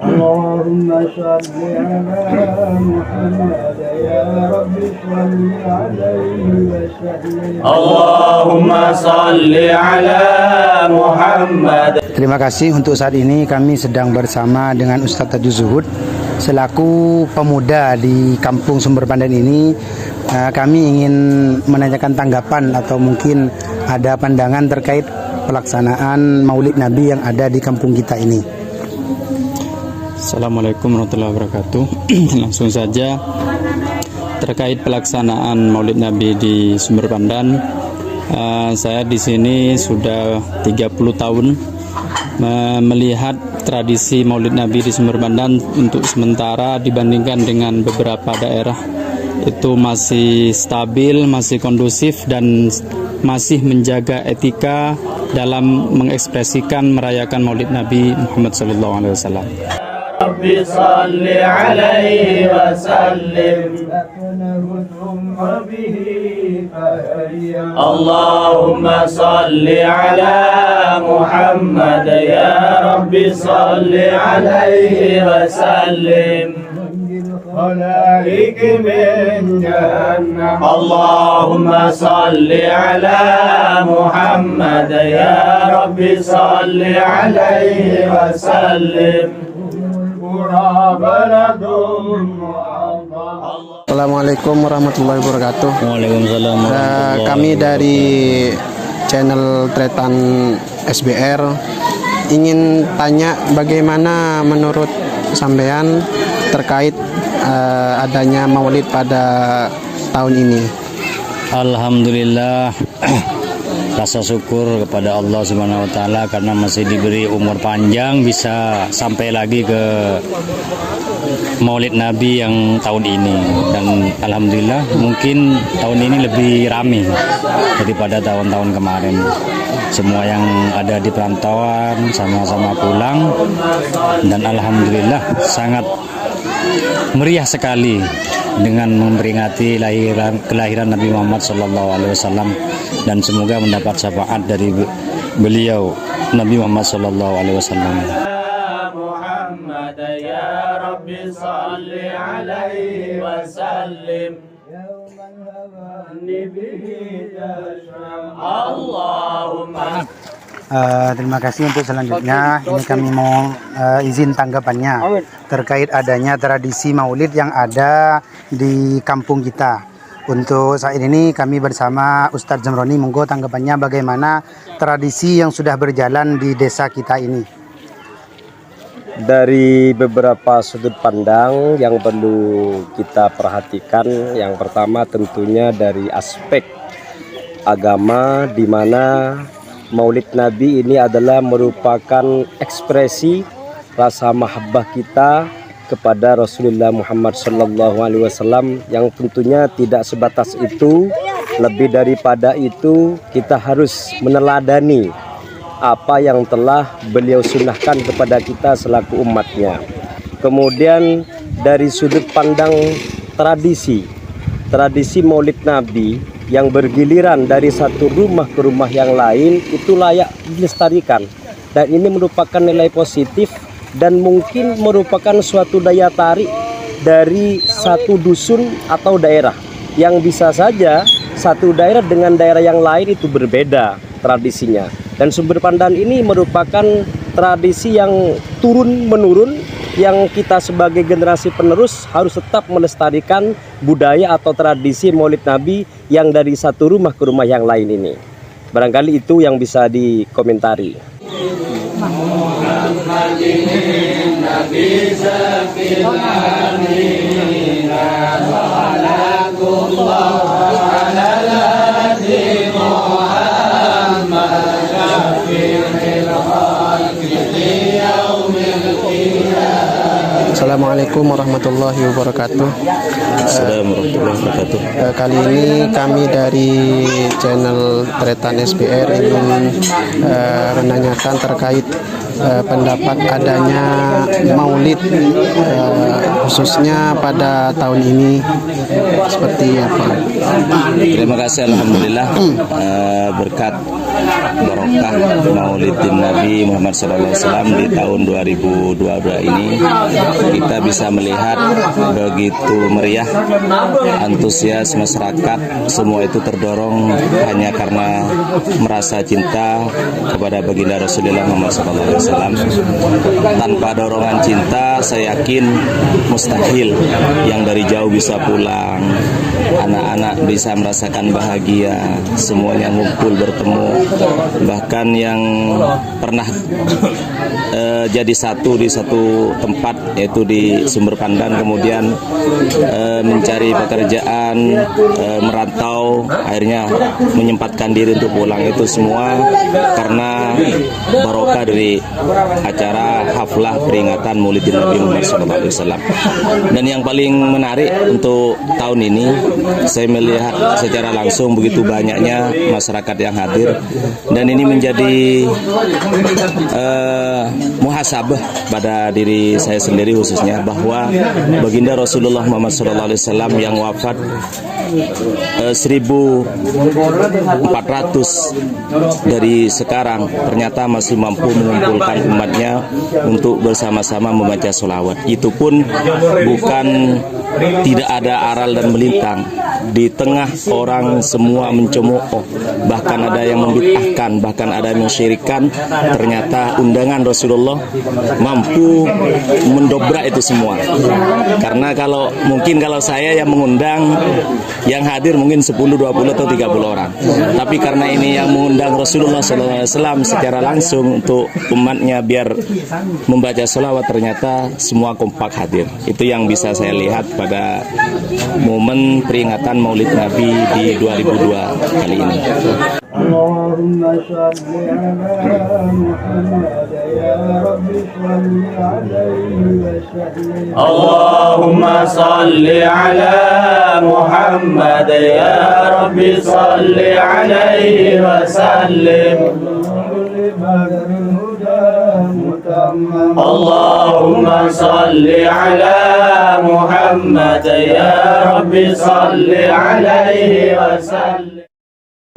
Allahumma shalli ala Muhammad ya Rabbi shalli alaihi wa sallim. Allahumma shalli ala Muhammad. Terima kasih. Untuk saat ini kami sedang bersama dengan Ustadz Tajuh Zuhud selaku pemuda di Kampung Sumber Pandan ini. Kami ingin menanyakan tanggapan atau mungkin ada pandangan terkait pelaksanaan Maulid Nabi yang ada di kampung kita ini. Assalamualaikum warahmatullahi wabarakatuh. Langsung saja terkait pelaksanaan Maulid Nabi di Sumber Pandan. Saya di sini sudah 30 tahun melihat tradisi Maulid Nabi di Sumber Pandan. Untuk sementara dibandingkan dengan beberapa daerah itu masih stabil, masih kondusif dan masih menjaga etika dalam mengekspresikan merayakan Maulid Nabi Muhammad SAW. Rabbi salli alaihi wa sallim. Allahumma salli ala Muhammad ya Rabbi salli alaihi wa sallim. Allahumma salli ala Muhammad ya Rabbi salli alaihi wa sallim. Assalamualaikum warahmatullahi wabarakatuh. Waalaikumsalam. Kami dari channel Tretan SBR ingin tanya bagaimana menurut sampean terkait adanya Maulid pada tahun ini. Alhamdulillah, rasa syukur kepada Allah Subhanahu wa taala karena masih diberi umur panjang bisa sampai lagi ke Maulid Nabi yang tahun ini. Dan alhamdulillah mungkin tahun ini lebih ramai daripada tahun-tahun kemarin. Semua yang ada di perantauan sama-sama pulang dan alhamdulillah sangat meriah sekali dengan memperingati kelahiran Nabi Muhammad SAW, dan semoga mendapat syafaat dari beliau Nabi Muhammad SAW. Muhammad ya Rabbi salli alaihi wa sallim. Allahumma. Terima kasih. Untuk selanjutnya ini kami mau izin tanggapannya terkait adanya tradisi Maulid yang ada di kampung kita. Untuk saat ini kami bersama Ustadz Zamroni, monggo tanggapannya bagaimana tradisi yang sudah berjalan di desa kita ini. Dari beberapa sudut pandang yang perlu kita perhatikan, yang pertama tentunya dari aspek agama, di mana Maulid Nabi ini adalah merupakan ekspresi rasa mahabbah kita kepada Rasulullah Muhammad SAW, yang tentunya tidak sebatas itu. Lebih daripada itu, kita harus meneladani apa yang telah beliau sunnahkan kepada kita selaku umatnya. Kemudian dari sudut pandang tradisi Maulid Nabi yang bergiliran dari satu rumah ke rumah yang lain, itu layak dilestarikan, dan ini merupakan nilai positif dan mungkin merupakan suatu daya tarik dari satu dusun atau daerah, yang bisa saja satu daerah dengan daerah yang lain itu berbeda tradisinya. Dan Sumber Pandan ini merupakan tradisi yang turun-menurun, yang kita sebagai generasi penerus harus tetap melestarikan budaya atau tradisi Maulid Nabi yang dari satu rumah ke rumah yang lain ini. Barangkali itu yang bisa dikomentari. Assalamualaikum warahmatullahi wabarakatuh. Assalamualaikum warahmatullahi wabarakatuh. Kali ini kami dari channel Tretan SBR ingin menanyakan terkait pendapat adanya Maulid khususnya pada tahun ini seperti apa? Terima kasih, alhamdulillah berkat barokah Maulidin Nabi Muhammad SAW di tahun 2022 ini kita bisa melihat begitu meriah, antusias masyarakat, semua itu terdorong hanya karena merasa cinta kepada baginda Rasulullah Muhammad SAW. Tanpa dorongan cinta, saya yakin mustahil yang dari jauh bisa pulang, anak-anak bisa merasakan bahagia, semuanya ngumpul bertemu, bahkan yang pernah jadi satu di satu tempat yaitu di Sumber Pandan, kemudian mencari pekerjaan, merantau, akhirnya menyempatkan diri untuk pulang, itu semua karena barokah dari acara haflah peringatan Maulidin Nabi Muhammad SAW. Dan yang paling menarik untuk tahun ini, saya melihat secara langsung begitu banyaknya masyarakat yang hadir, dan ini menjadi muhasabah pada diri saya sendiri khususnya, bahwa baginda Rasulullah Muhammad SAW yang wafat 1400 dari sekarang ternyata masih mampu mengumpulkan umatnya untuk bersama-sama membaca sholawat. Itu pun bukan tidak ada aral dan melintang. Di tengah orang semua mencemooh, bahkan ada yang membid'ahkan, bahkan ada yang mensyirikkan, ternyata undangan Rasulullah mampu mendobrak itu semua. Karena kalau saya yang mengundang, yang hadir mungkin 10, 20 atau 30 orang. Tapi karena ini yang mengundang Rasulullah SAW secara langsung untuk umatnya biar membaca sholawat, ternyata semua kompak hadir. Itu yang bisa saya lihat pada momen peringatan Maulid Nabi di 2002 kali ini. Allahumma shalli ala Muhammad ya Rabbi shalli alaihi wa sallim. Allahumma shalli ala Muhammad ya Rabbi shalli alaihi wa sallim. Allahumma shalli ala Muhammad ya Rabbi shalli alaihi wa sallim.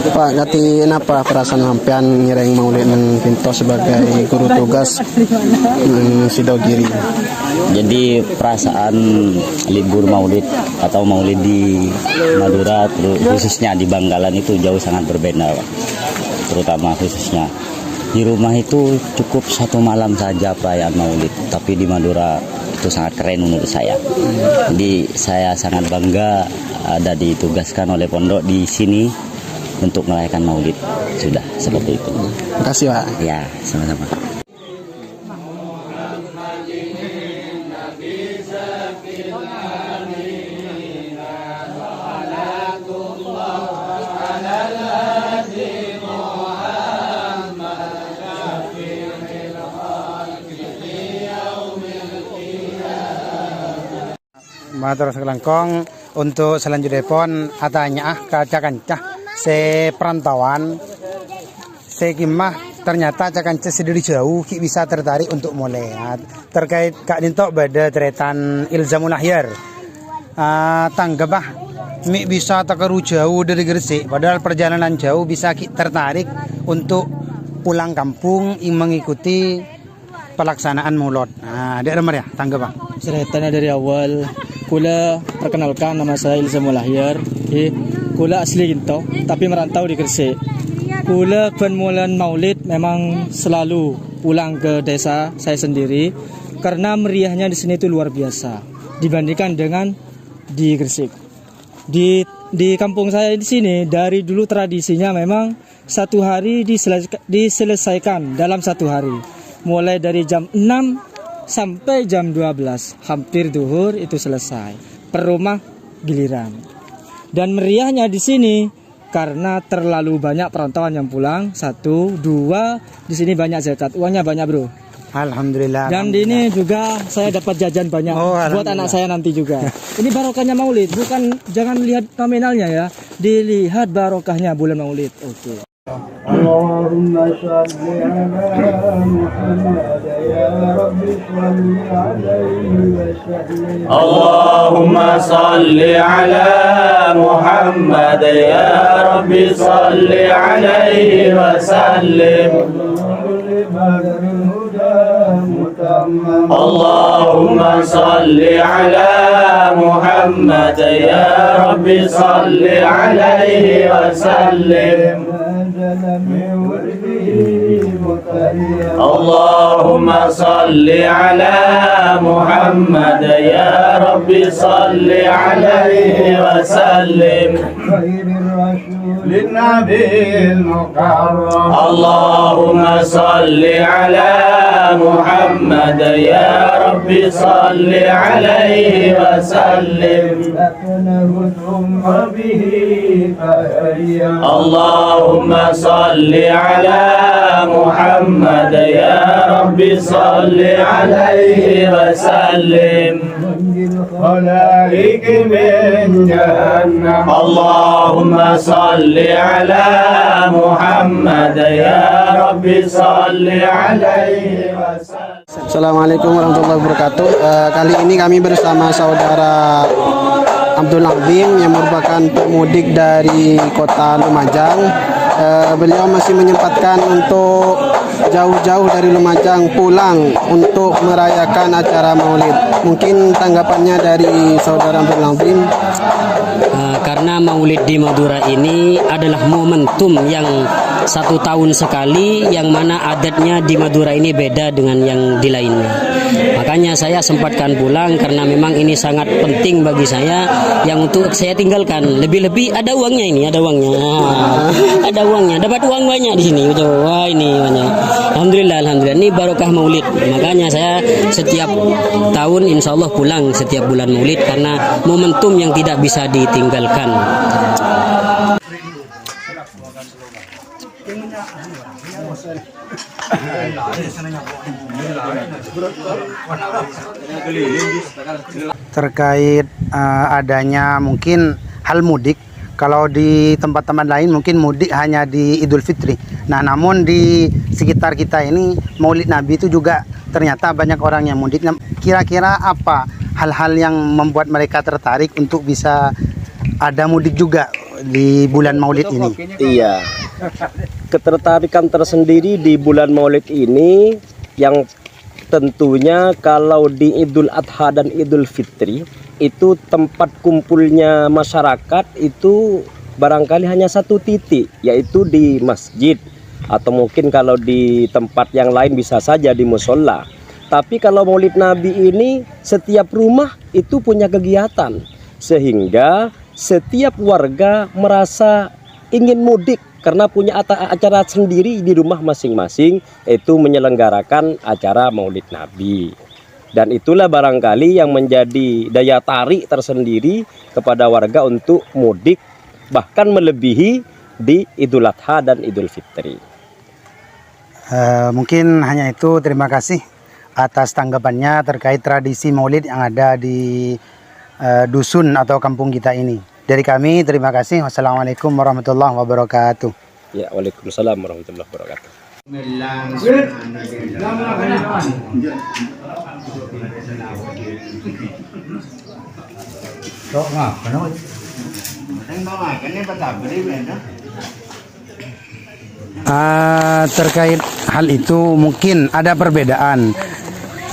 Pak, gati apa perasaan sampean ngireng Maulid nang Pinto sebagai guru tugas Sidogiri? Jadi perasaan libur Maulid atau Maulid di Madura, khususnya di Bangkalan itu jauh sangat berbeda, Pak. Terutama khususnya di rumah itu cukup 1 malam saja perayaan Maulid, tapi di Madura itu sangat keren menurut saya. Jadi saya sangat bangga ada ditugaskan oleh pondok di sini untuk merayakan Maulid. Sudah seperti itu. Terima kasih, Pak. Ya, sama-sama. Matur selangkong untuk selanjutnya pun atanya kancah se perantauan se kimah ternyata cakanca sediri jauh ki bisa tertarik untuk mulai terkait Kak Dintok pada tretan Ilzamul Ahyar tanggapah mi bisa takaru jauh dari Gresik, padahal perjalanan jauh bisa ki tertarik untuk pulang kampung mengikuti pelaksanaan Maulid. Dek Remar ya tanggapah ceritanya dari awal. Kula perkenalkan, nama saya Ilzamul Ahyar. Kula asli Ginto tapi merantau di Gresik. Kula permulaan Maulid memang selalu pulang ke desa saya sendiri karena meriahnya di sini itu luar biasa dibandingkan dengan di Gresik. Di kampung saya di sini dari dulu tradisinya memang 1 hari diselesaikan dalam 1 hari. Mulai dari jam 6 sampai jam 12, hampir duhur itu selesai. Per rumah giliran. Dan meriahnya di sini karena terlalu banyak perantauan yang pulang. 1, 2, di sini banyak zakat. Uangnya banyak, Bro. Alhamdulillah. Dan di ini juga saya dapat jajan banyak buat anak saya nanti juga. Ini barokahnya Maulid, bukan jangan lihat nominalnya ya. Dilihat barokahnya bulan Maulid. Oke. Allahumma shalli ala Muhammad يا رب صل عليه وسلم اللهم صل على محمد يا رب صل عليه وسلم اللهم صل على محمد يا رب صل عليه وسلم اللهم صل على محمد يا رب صل عليه وسلم للنبي المكرم اللهم صل على محمد يا رب صل عليه وسلم اللهم صل على محمد يا رب صل عليه وسلم خلائق من جهنم اللهم صل على محمد يا رب صل عليه وسلم. Assalamualaikum warahmatullahi wabarakatuh. Kali ini kami bersama saudara Abdul Azim yang merupakan pemudik dari kota Lumajang. Beliau masih menyempatkan untuk jauh-jauh dari Lumajang pulang untuk merayakan acara Maulid. Mungkin tanggapannya dari saudara Abdul Azim. Karena Maulid di Madura ini adalah momentum yang 1 tahun sekali, yang mana adatnya di Madura ini beda dengan yang di lainnya. Makanya saya sempatkan pulang karena memang ini sangat penting bagi saya, yang untuk saya tinggalkan. Lebih-lebih ada uangnya ini, ada uangnya. Ada uangnya, dapat uang banyak di sini. Wah, ini banyak. Alhamdulillah, alhamdulillah. Ini barokah Maulid. Makanya saya setiap tahun insya Allah pulang setiap bulan Maulid karena momentum yang tidak bisa ditinggalkan. Terkait adanya mungkin hal mudik, kalau di tempat-tempat lain mungkin mudik hanya di Idul Fitri. Nah, namun di sekitar kita ini Maulid Nabi itu juga ternyata banyak orang yang mudik. Kira-kira apa hal-hal yang membuat mereka tertarik untuk bisa ada mudik juga di bulan Maulid ini? Iya, ketertarikan tersendiri di bulan Maulid ini yang tentunya kalau di Idul Adha dan Idul Fitri itu tempat kumpulnya masyarakat itu barangkali hanya satu titik, yaitu di masjid, atau mungkin kalau di tempat yang lain bisa saja di musola. Tapi kalau Maulid Nabi ini setiap rumah itu punya kegiatan, sehingga setiap warga merasa ingin mudik karena punya acara sendiri di rumah masing-masing, itu menyelenggarakan acara Maulid Nabi. Dan itulah barangkali yang menjadi daya tarik tersendiri kepada warga untuk mudik, bahkan melebihi di Idul Adha dan Idul Fitri. Mungkin hanya itu. Terima kasih atas tanggapannya terkait tradisi Maulid yang ada di dusun atau kampung kita ini. Dari kami terima kasih. Wassalamualaikum warahmatullahi wabarakatuh. Ya, waalaikumsalam warahmatullahi wabarakatuh. Terkait hal itu mungkin ada perbedaan.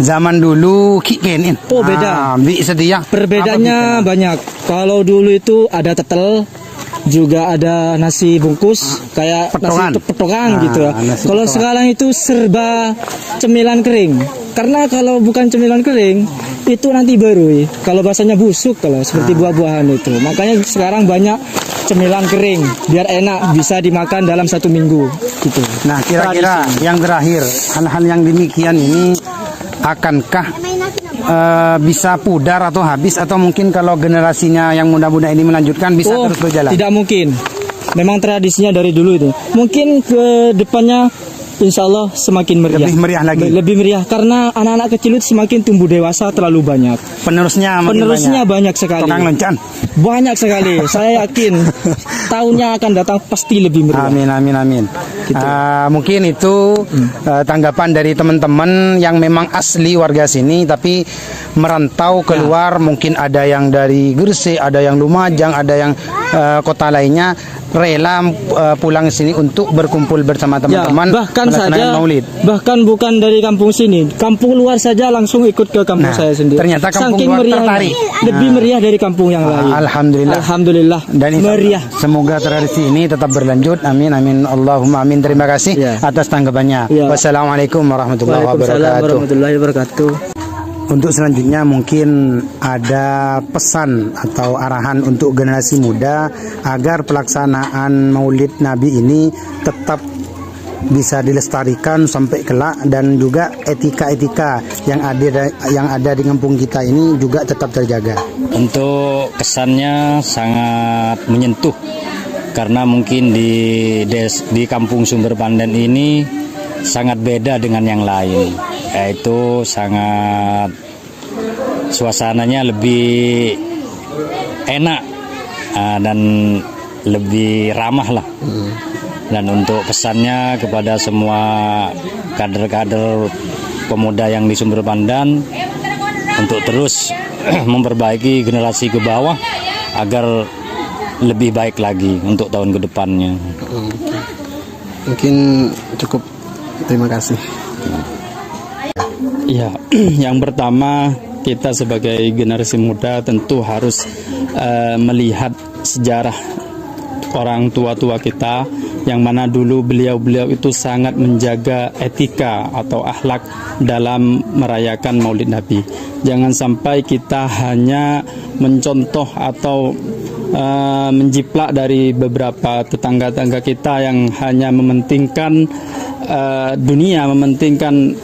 Zaman dulu kikenin. Oh, beda. Sedia. Perbedaannya banyak. Kalau dulu itu ada tetel, juga ada nasi bungkus kayak Petongan. nasi petongan gitu. petongan. Kalau sekarang itu serba cemilan kering. Karena kalau bukan cemilan kering itu nanti baru. Kalau bahasanya busuk kalau seperti buah-buahan itu. Makanya sekarang banyak cemilan kering biar enak bisa dimakan dalam 1 minggu gitu. Nah, kira-kira yang terakhir, hal-hal yang demikian ini akankah bisa pudar atau habis, atau mungkin kalau generasinya yang muda-muda ini melanjutkan bisa terus berjalan? Tidak mungkin. Memang tradisinya dari dulu itu. Mungkin ke depannya insya Allah semakin meriah. Lebih meriah lagi. Lebih meriah karena anak-anak kecil itu semakin tumbuh dewasa terlalu banyak. Penerusnya banyak sekali. Tukang lencan. Banyak sekali. Saya yakin tahunnya akan datang pasti lebih meriah. Amin. Gitu. Mungkin itu tanggapan dari teman-teman yang memang asli warga sini tapi merantau keluar, mungkin ada yang dari Gresik, ada yang Lumajang, ada yang kota lainnya rela pulang ke sini untuk berkumpul bersama teman-teman bahkan bukan dari kampung sini, kampung luar saja langsung ikut ke kampung saya sendiri. Ternyata kampung saking luar meriahnya, tertarik. Lebih meriah dari kampung yang lain. Alhamdulillah. Dan meriah. Semoga tradisi ini tetap berlanjut. Amin. Allahumma amin. Terima kasih atas tanggapannya. Wassalamualaikum warahmatullahi wabarakatuh. Untuk selanjutnya mungkin ada pesan atau arahan untuk generasi muda agar pelaksanaan Maulid Nabi ini tetap bisa dilestarikan sampai kelak, dan juga etika-etika yang ada di kampung kita ini juga tetap terjaga. Untuk kesannya sangat menyentuh karena mungkin di kampung Sumber Pandan ini sangat beda dengan yang lain, yaitu sangat suasananya lebih enak dan lebih ramah lah. Dan untuk pesannya kepada semua kader-kader pemuda yang di Sumber Pandan untuk terus memperbaiki generasi ke bawah agar lebih baik lagi untuk tahun ke depannya. Mungkin cukup. Terima kasih. Ya, yang pertama kita sebagai generasi muda tentu harus melihat sejarah orang tua-tua kita, yang mana dulu beliau-beliau itu sangat menjaga etika atau akhlak dalam merayakan Maulid Nabi. Jangan sampai kita hanya mencontoh atau menjiplak dari beberapa tetangga-tetangga kita yang hanya mementingkan dunia, mementingkan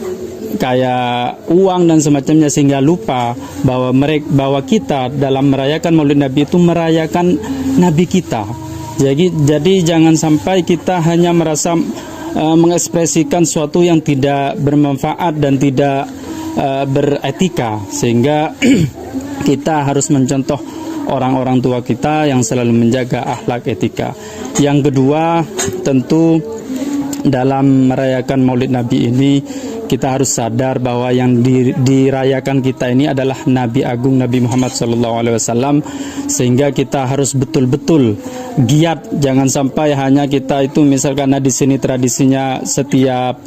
kayak uang dan semacamnya, sehingga lupa bahwa kita dalam merayakan Maulid Nabi itu merayakan Nabi kita. Jadi jangan sampai kita hanya merasa mengekspresikan sesuatu yang tidak bermanfaat dan tidak beretika, sehingga kita harus mencontoh orang-orang tua kita yang selalu menjaga akhlak etika. Yang kedua, tentu dalam merayakan Maulid Nabi ini kita harus sadar bahwa yang dirayakan kita ini adalah Nabi Agung Nabi Muhammad SAW, sehingga kita harus betul-betul giat. Jangan sampai hanya kita itu misalkan di sini tradisinya setiap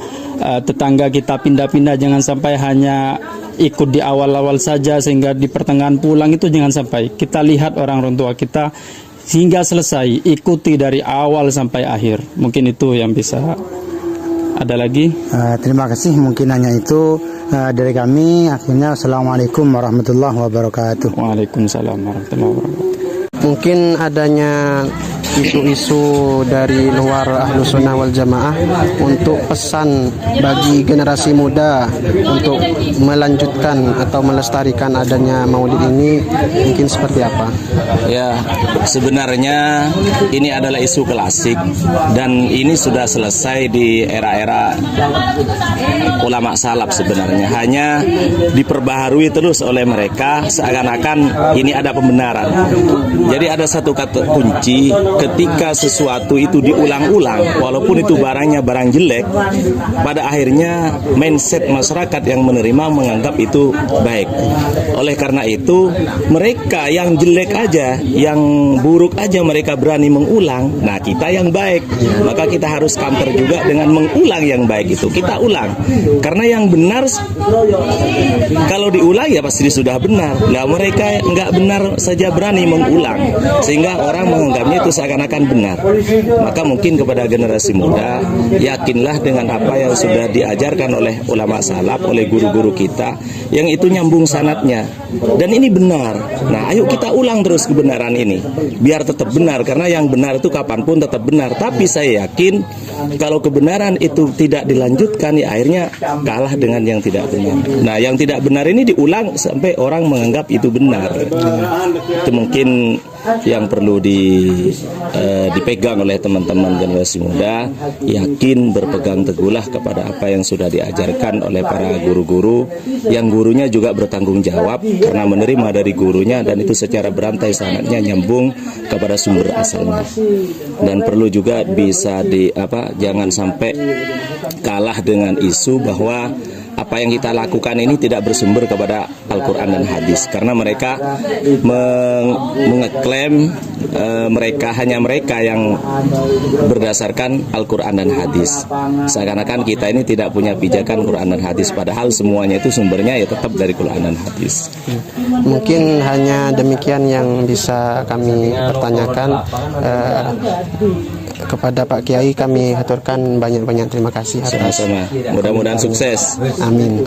tetangga kita pindah-pindah, jangan sampai hanya ikut di awal-awal saja sehingga di pertengahan pulang, itu jangan sampai. Kita lihat orang tua kita hingga selesai, ikuti dari awal sampai akhir. Mungkin itu yang bisa. Ada lagi? Terima kasih, mungkin hanya itu dari kami. Akhirnya assalamualaikum warahmatullahi wabarakatuh. Waalaikumsalam warahmatullahi wabarakatuh. Mungkin adanya isu-isu dari luar Ahlus Sunnah wal Jamaah untuk pesan bagi generasi muda untuk melanjutkan atau melestarikan adanya Maulid ini, mungkin seperti apa? Ya, sebenarnya ini adalah isu klasik dan ini sudah selesai di era-era ulama salaf sebenarnya. Hanya diperbaharui terus oleh mereka seakan-akan ini ada pembenaran. Jadi ada satu kata kunci, ketika sesuatu itu diulang-ulang, walaupun itu barangnya barang jelek, pada akhirnya mindset masyarakat yang menerima menganggap itu baik. Oleh karena itu, mereka yang jelek aja, yang buruk aja mereka berani mengulang, nah kita yang baik, maka kita harus counter juga dengan mengulang yang baik itu. Kita ulang, karena yang benar kalau diulang ya pasti sudah benar. Nah mereka nggak benar saja berani mengulang, sehingga orang menganggapnya itu seakan-akan benar. Maka mungkin kepada generasi muda, yakinlah dengan apa yang sudah diajarkan oleh ulama salaf, oleh guru-guru kita, yang itu nyambung sanadnya dan ini benar. Nah ayo kita ulang terus kebenaran ini biar tetap benar, karena yang benar itu kapanpun tetap benar. Tapi saya yakin kalau kebenaran itu tidak dilanjutkan, ya akhirnya kalah dengan yang tidak benar. Nah, yang tidak benar ini diulang sampai orang menganggap itu benar. Itu mungkin yang perlu dipegang oleh teman-teman generasi muda, yakin berpegang teguhlah kepada apa yang sudah diajarkan oleh para guru-guru, yang gurunya juga bertanggung jawab karena menerima dari gurunya, dan itu secara berantai sanatnya nyambung kepada sumber asalnya. Dan perlu juga bisa jangan sampai kalah dengan isu bahwa apa yang kita lakukan ini tidak bersumber kepada Al-Quran dan hadis, karena mereka mengeklaim hanya mereka yang berdasarkan Al-Quran dan hadis, seakan-akan kita ini tidak punya pijakan Quran dan hadis, padahal semuanya itu sumbernya ya tetap dari Quran dan hadis. Mungkin hanya demikian yang bisa kami pertanyakan. Kepada Pak Kiai kami haturkan banyak-banyak terima kasih atas. Sama-sama. Mudah-mudahan sukses. Amin.